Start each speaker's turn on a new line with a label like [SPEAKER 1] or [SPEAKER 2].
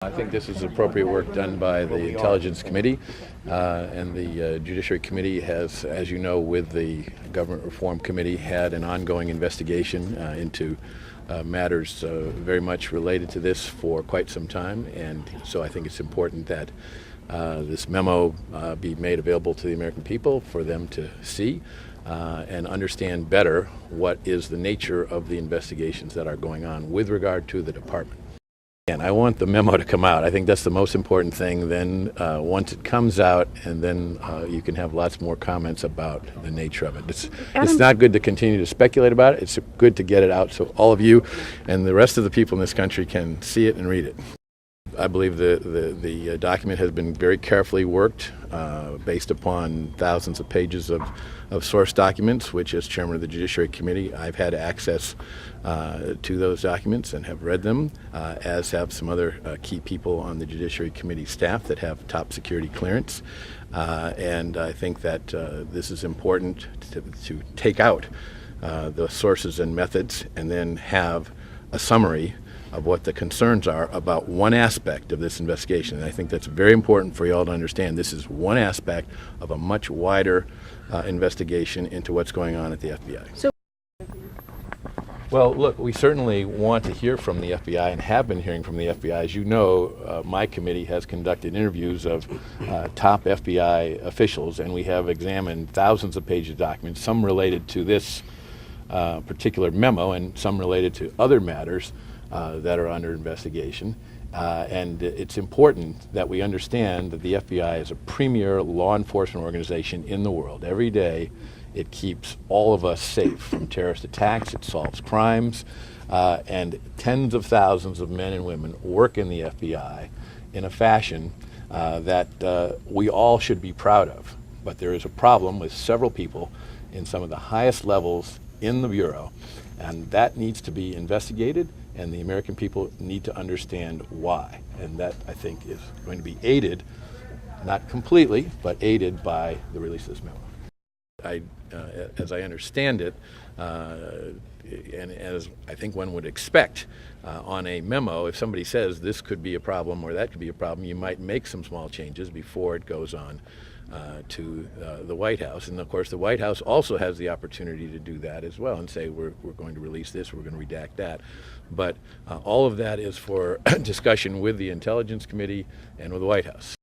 [SPEAKER 1] I think this is appropriate work done by the Intelligence Committee, and the Judiciary Committee has, as you know, with the Government Reform Committee, had an ongoing investigation into matters very much related to this for quite some time, and so I think it's important that this memo be made available to the American people for them to see and understand better what is the nature of the investigations that are going on with regard to the department. And I want the memo to come out. I think that's the most important thing. Then once it comes out, and then you can have lots more comments about the nature of it. It's not good to continue to speculate about it. It's good to get it out so all of you and the rest of the people in this country can see it and read it. I believe the document has been very carefully worked based upon thousands of pages of source documents, which as chairman of the Judiciary Committee, I've had access to those documents and have read them, as have some other key people on the Judiciary Committee staff that have top security clearance. And I think that this is important to take out the sources and methods and then have a summary of what the concerns are about one aspect of this investigation. And I think that's very important for you all to understand. This is one aspect of a much wider investigation into what's going on at the FBI. Well, look, we certainly want to hear from the FBI and have been hearing from the FBI. As you know, my committee has conducted interviews of top FBI officials, and we have examined thousands of pages of documents, some related to this particular memo and some related to other matters that are under investigation. And it's important that we understand that the FBI is a premier law enforcement organization in the world. Every day it keeps all of us safe from terrorist attacks, it solves crimes, and tens of thousands of men and women work in the FBI in a fashion that we all should be proud of. But there is a problem with several people in some of the highest levels in the Bureau, and that needs to be investigated, and the American people need to understand why. And that, I think, is going to be aided, not completely, but aided by the release of this memo. As I understand it, and as I think one would expect on a memo, if somebody says this could be a problem or that could be a problem, you might make some small changes before it goes on to the White House. And of course the White House also has the opportunity to do that as well and say we're going to release this, we're going to redact that. But all of that is for discussion with the Intelligence Committee and with the White House.